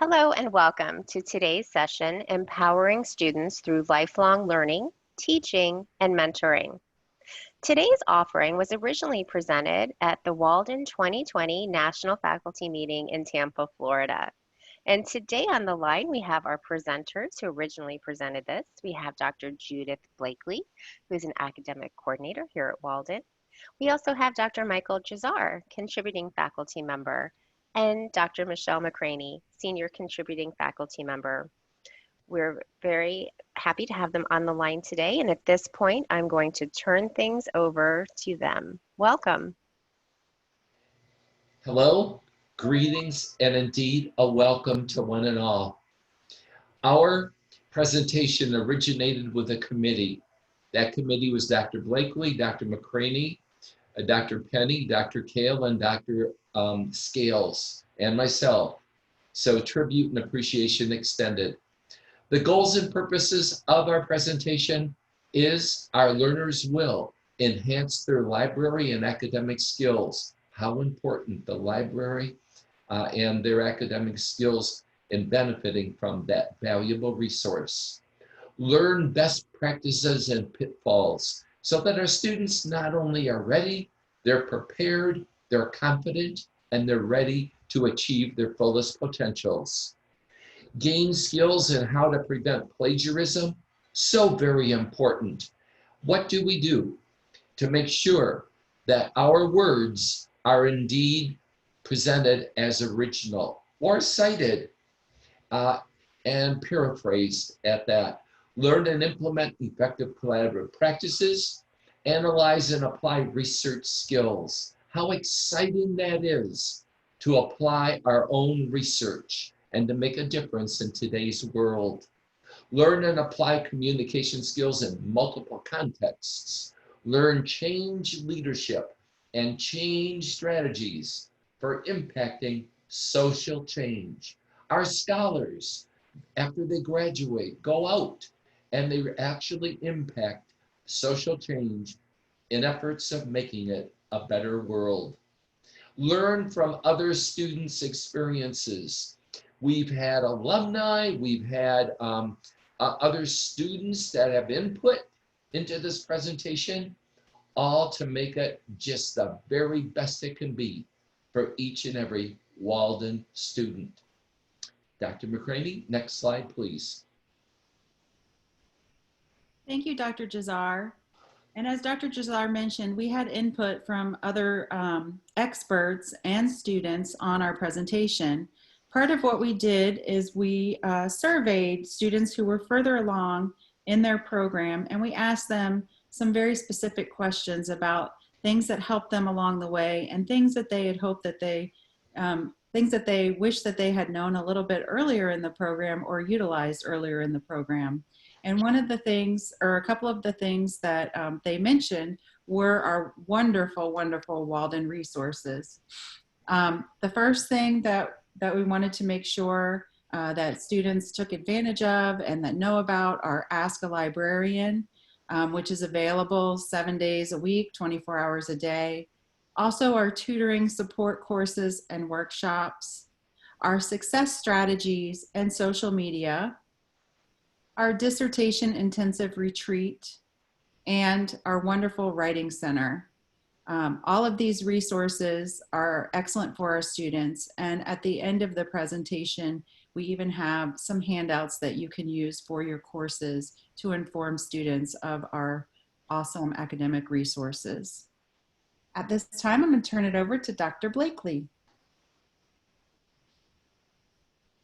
Hello and welcome to today's session, Empowering Students Through Lifelong Learning, Teaching, and Mentoring. Today's offering was originally presented at the Walden 2020 National Faculty Meeting in Tampa, Florida. And today on the line, we have our presenters who originally presented this. We have Dr. Judith Blakely, who is an academic coordinator here at Walden. We also have Dr. Michael Jazar, contributing faculty member, and Dr. Michelle McCraney, senior contributing faculty member. We're very happy to have them on the line today, and at this point, I'm going to turn things over to them. Welcome. Hello, greetings, and indeed a welcome to one and all. Our presentation originated with a committee. That committee was Dr. Blakely, Dr. McCraney, Dr. Penny, Dr. Kale, and Dr. Scales, and myself. So tribute and appreciation extended. The goals and purposes of our presentation is our learners will enhance their library and academic skills. How important the library and their academic skills in benefiting from that valuable resource. Learn best practices and pitfalls so that our students not only are ready, they're prepared, they're confident, and they're ready to achieve their fullest potentials. Gain skills in how to prevent plagiarism, so very important. What do we do to make sure that our words are indeed presented as original or cited and paraphrased at that? Learn and implement effective collaborative practices, analyze and apply research skills. How exciting that is to apply our own research and to make a difference in today's world. Learn and apply communication skills in multiple contexts. Learn change leadership and change strategies for impacting social change. Our scholars, after they graduate, go out and they actually impact social change in efforts of making it a better world. Learn from other students' experiences. We've had alumni, we've had other students that have input into this presentation, all to make it just the very best it can be for each and every Walden student. Dr. McCraney, next slide, please. Thank you, Dr. Jazar. And as Dr. Jazar mentioned, we had input from other experts and students on our presentation. Part of what we did is we surveyed students who were further along in their program, and we asked them some very specific questions about things that helped them along the way and things that they had hoped that things that they wish that they had known a little bit earlier in the program or utilized earlier in the program. And one of the things, or a couple of the things that they mentioned were our wonderful, wonderful Walden resources. The first thing that we wanted to make sure that students took advantage of and that know about are Ask a Librarian, which is available 7 days a week, 24 hours a day. Also our tutoring support courses and workshops, our success strategies and social media, our dissertation intensive retreat, and our wonderful writing center. All of these resources are excellent for our students, and at the end of the presentation, we even have some handouts that you can use for your courses to inform students of our awesome academic resources. At this time, I'm going to turn it over to Dr. Blakely.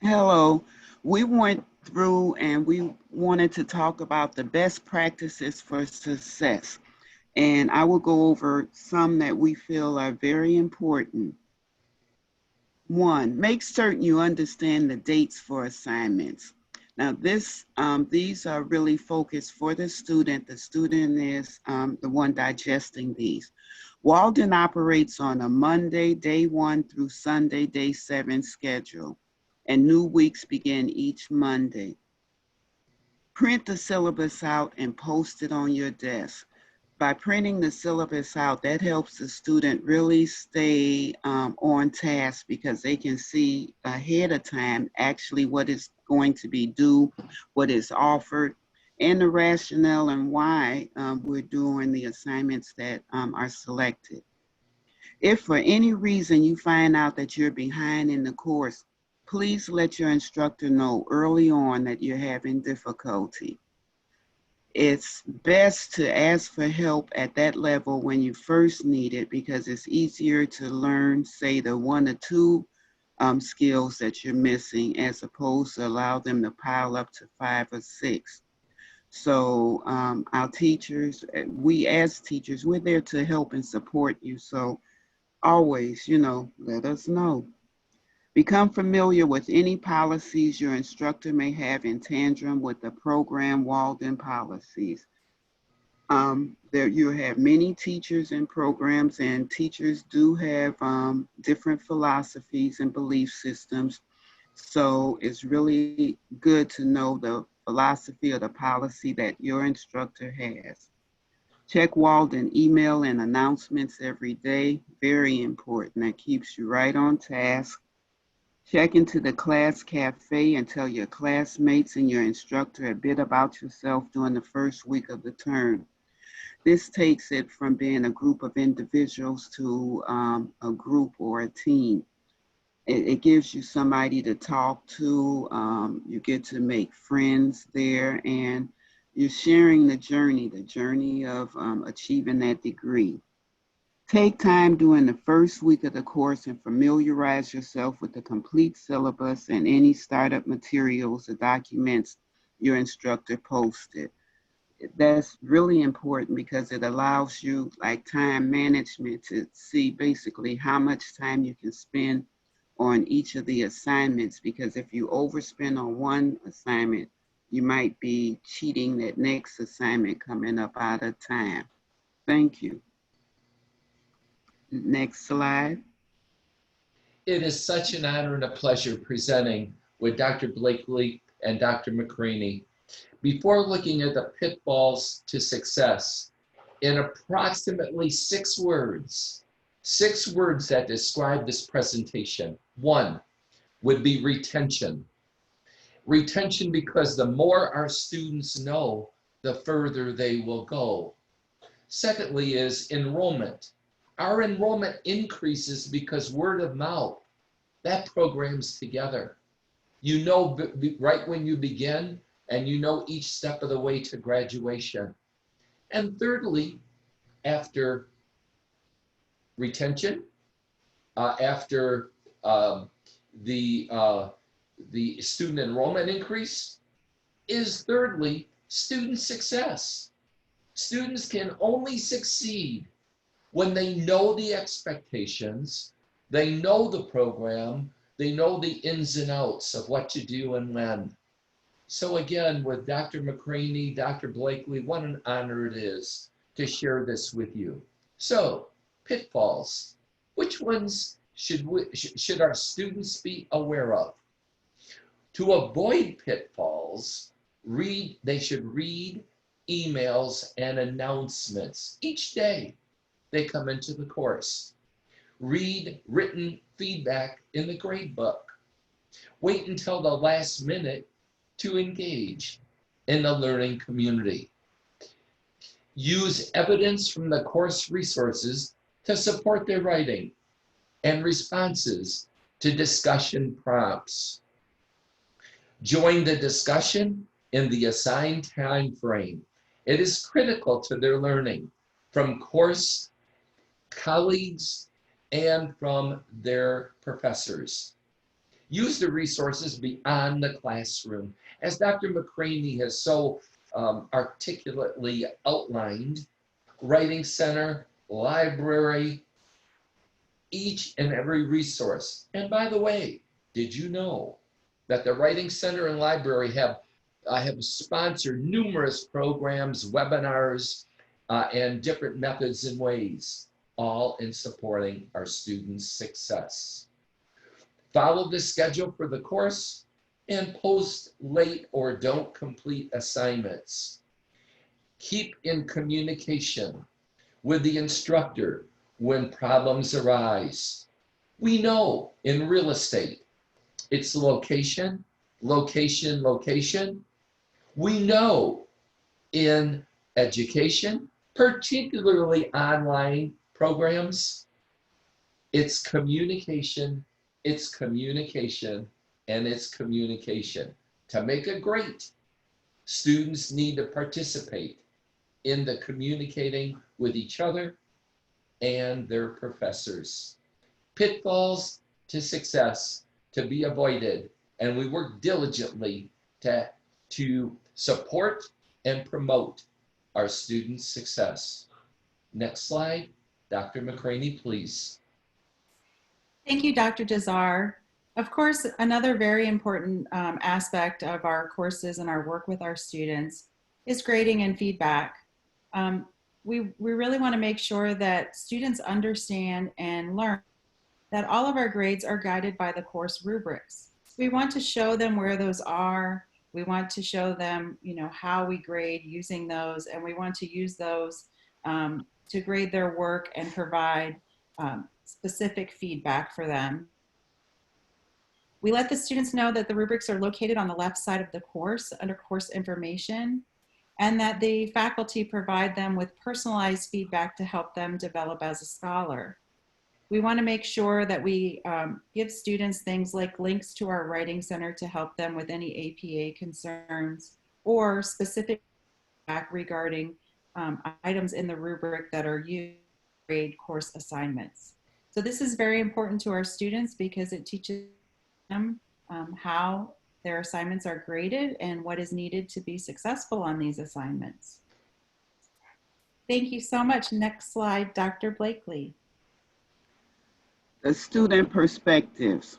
Hello. We went through and we wanted to talk about the best practices for success. And I will go over some that we feel are very important. 1, make certain you understand the dates for assignments. Now these are really focused for the student. The student is the one digesting these. Walden operates on a Monday, day 1 through Sunday, day 7 schedule, and new weeks begin each Monday. Print the syllabus out and post it on your desk. by printing the syllabus out, that helps the student really stay on task because they can see ahead of time actually what is going to be due, what is offered, and the rationale and why we're doing the assignments that are selected. If for any reason you find out that you're behind in the course, please let your instructor know early on that you're having difficulty. It's best to ask for help at that level when you first need it because it's easier to learn, say, the 1 or 2 skills that you're missing as opposed to allow them to pile up to 5 or 6. So our teachers, we as teachers, we're there to help and support you. So always, let us know. Become familiar with any policies your instructor may have in tandem with the program Walden policies. There you have many teachers and programs, and teachers do have different philosophies and belief systems. So it's really good to know the philosophy or the policy that your instructor has. Check Walden email and announcements every day. Very important. That keeps you right on task. Check into the class cafe and tell your classmates and your instructor a bit about yourself during the first week of the term. This takes it from being a group of individuals to a group or a team. It gives you somebody to talk to. You get to make friends there, and you're sharing the journey of achieving that degree. Take time during the first week of the course and familiarize yourself with the complete syllabus and any startup materials or documents your instructor posted. That's really important because it allows you, like time management, to see basically how much time you can spend on each of the assignments, because if you overspend on one assignment, you might be cheating that next assignment coming up out of time. Thank you. Next slide. It is such an honor and a pleasure presenting with Dr. Blakely and Dr. McCraney. Before looking at the pitfalls to success, in approximately 6 words that describe this presentation. 1 would be retention. Retention because the more our students know, the further they will go. Secondly is enrollment. Our enrollment increases because word of mouth, that program's together. You know right when you begin, and you know each step of the way to graduation. And thirdly, after retention, after the student enrollment increase, is thirdly, student success. Students can only succeed when they know the expectations, they know the program, they know the ins and outs of what to do and when. So again, with Dr. McCraney, Dr. Blakely, what an honor it is to share this with you. So, pitfalls. Which ones should our students be aware of? To avoid pitfalls, they should read emails and announcements each day they come into the course. Read written feedback in the grade book. Wait until the last minute to engage in the learning community. Use evidence from the course resources to support their writing and responses to discussion prompts. Join the discussion in the assigned time frame. It is critical to their learning from course colleagues and from their professors. Use the resources beyond the classroom. As Dr. McCraney has so articulately outlined, Writing Center, library, each and every resource. And by the way, did you know that the Writing Center and library have sponsored numerous programs, webinars, and different methods and ways, all in supporting our students' success. Follow the schedule for the course and post late or don't complete assignments. Keep in communication with the instructor when problems arise. We know in real estate, it's location, location, location. We know in education, particularly online programs, it's communication, it's communication, and it's communication. To make it great, students need to participate in the communicating with each other and their professors. Pitfalls to success to be avoided, and we work diligently to support and promote our students' success. Next slide, Dr. McCraney, please. Thank you, Dr. Jazar. Of course, another very important aspect of our courses and our work with our students is grading and feedback. We really want to make sure that students understand and learn that all of our grades are guided by the course rubrics. We want to show them where those are. We want to show them, how we grade using those, and we want to use those to grade their work and provide specific feedback for them. We let the students know that the rubrics are located on the left side of the course under course information, and that the faculty provide them with personalized feedback to help them develop as a scholar. We want to make sure that we give students things like links to our writing center to help them with any APA concerns or specific feedback regarding items in the rubric that are used to grade course assignments. So this is very important to our students because it teaches them how their assignments are graded and what is needed to be successful on these assignments. Thank you so much. Next slide, Dr. Blakely. The student perspectives.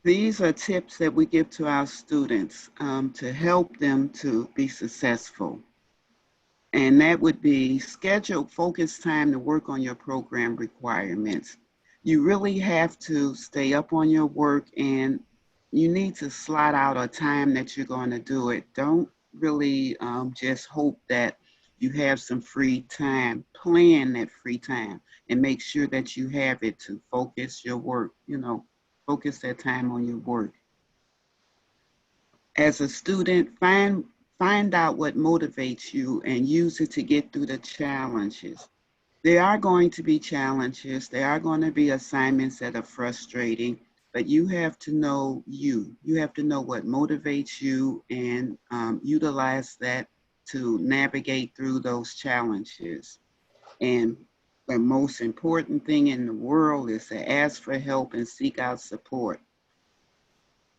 These are tips that we give to our students to help them to be successful. And that would be schedule focused time to work on your program requirements. You really have to stay up on your work, and you need to slot out a time that you're going to do it. Don't really just hope that you have some free time. Plan that free time and make sure that you have it to focus your work, focus that time on your work. As a student, find out what motivates you and use it to get through the challenges. There are going to be challenges. There are going to be assignments that are frustrating, but you have to know you. You have to know what motivates you and utilize that to navigate through those challenges. And the most important thing in the world is to ask for help and seek out support.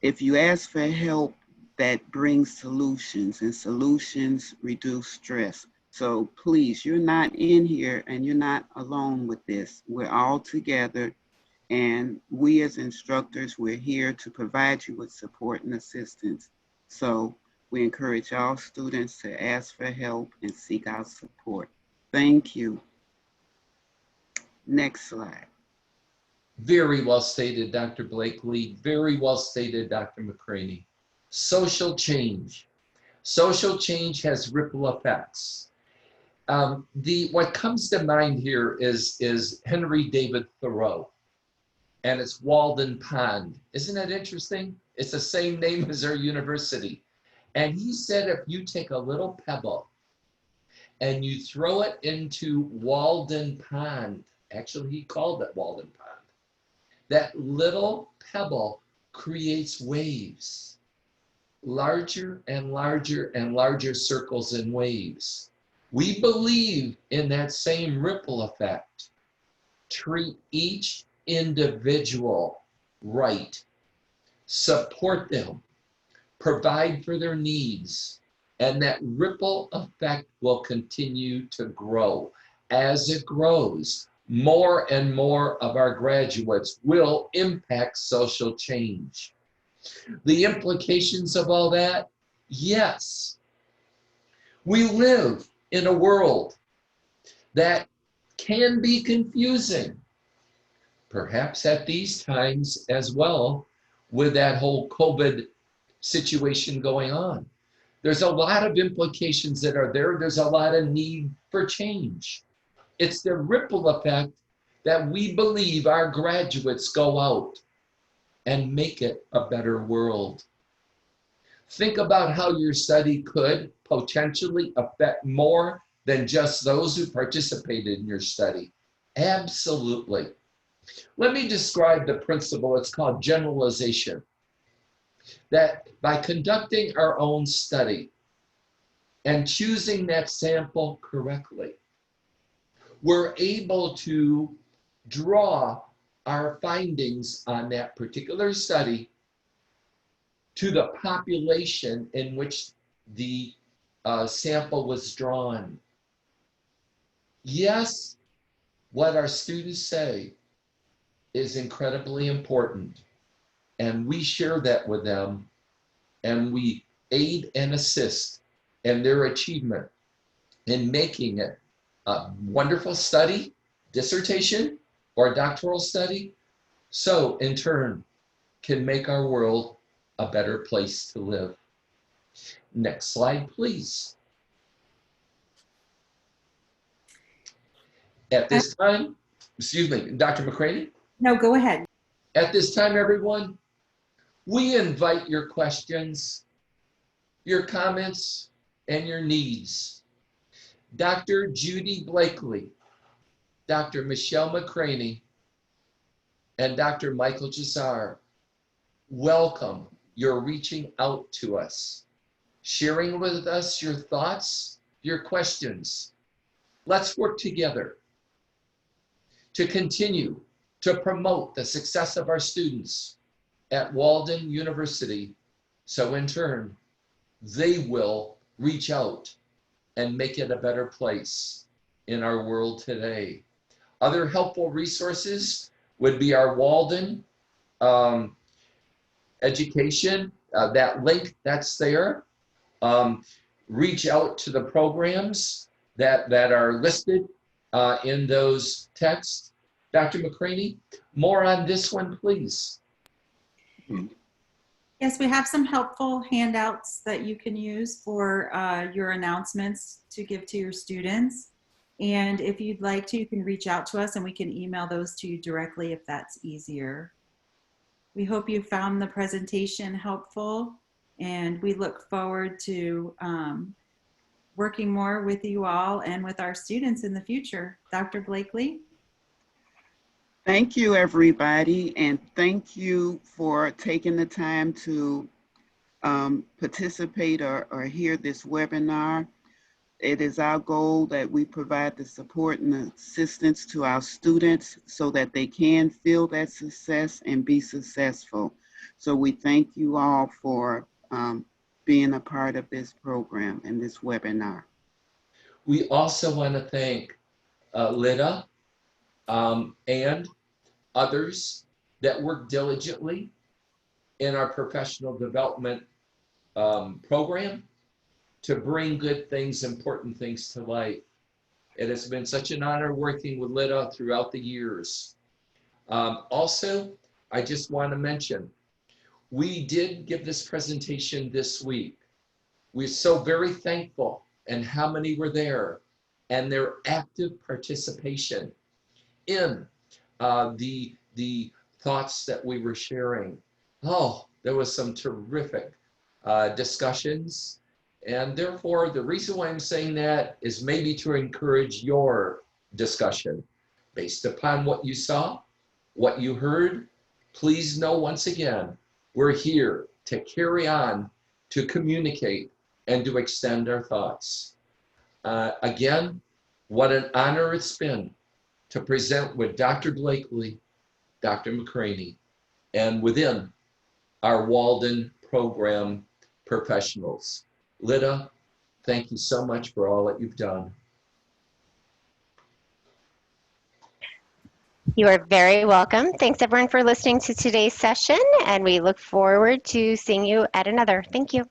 If you ask for help, that brings solutions, and solutions reduce stress. So please, you're not in here and you're not alone with this. We're all together, and we as instructors, we're here to provide you with support and assistance. So we encourage all students to ask for help and seek out support. Thank you. Next slide. Very well stated, Dr. Blakely. Very well stated, Dr. McCraney. Social change. Social change has ripple effects. What comes to mind here is Henry David Thoreau, and it's Walden Pond. Isn't that interesting? It's the same name as our university. And he said if you take a little pebble and you throw it into Walden Pond, actually he called it Walden Pond, that little pebble creates waves, larger and larger and larger circles and waves. We believe in that same ripple effect. Treat each individual right. Support them. Provide for their needs. And that ripple effect will continue to grow. As it grows, more and more of our graduates will impact social change. The implications of all that? Yes. We live in a world that can be confusing, perhaps at these times as well, with that whole COVID situation going on. There's a lot of implications that are there. There's a lot of need for change. It's the ripple effect that we believe our graduates go out and make it a better world. Think about how your study could potentially affect more than just those who participated in your study. Absolutely. Let me describe the principle. It's called generalization. That by conducting our own study and choosing that sample correctly, we're able to draw our findings on that particular study to the population in which the sample was drawn. Yes, what our students say is incredibly important, and we share that with them, and we aid and assist in their achievement in making it a wonderful study, dissertation, or doctoral study, so in turn can make our world a better place to live. Next slide, please. At this time, excuse me, Dr. McCraney? No, go ahead. At this time, everyone, we invite your questions, your comments, and your needs. Dr. Judy Blakely, Dr. Michelle McCraney, and Dr. Michael Jazar welcome your reaching out to us, sharing with us your thoughts, your questions. Let's work together to continue to promote the success of our students at Walden University, so in turn, they will reach out and make it a better place in our world today. Other helpful resources would be our Walden education, that link that's there. Reach out to the programs that are listed in those texts. Dr. McCraney, more on this one, please. Yes, we have some helpful handouts that you can use for your announcements to give to your students. And if you'd like to, you can reach out to us and we can email those to you directly if that's easier. We hope you found the presentation helpful, and we look forward to working more with you all and with our students in the future. Dr. Blakely? Thank you, everybody, and thank you for taking the time to participate or hear this webinar. It is our goal that we provide the support and assistance to our students so that they can feel that success and be successful. So we thank you all for being a part of this program and this webinar. We also want to thank Lida and others that work diligently in our professional development program to bring good things, important things to light. It has been such an honor working with Lida throughout the years. Also, I just want to mention, we did give this presentation this week. We're so very thankful and how many were there and their active participation in the thoughts that we were sharing. Oh, there was some terrific discussions. And therefore, the reason why I'm saying that is maybe to encourage your discussion based upon what you saw, what you heard. Please know once again, we're here to carry on, to communicate, and to extend our thoughts. Again, what an honor it's been to present with Dr. Blakely, Dr. McCraney, and within our Walden program professionals. Lida, thank you so much for all that you've done. You are very welcome. Thanks everyone for listening to today's session, and we look forward to seeing you at another. Thank you.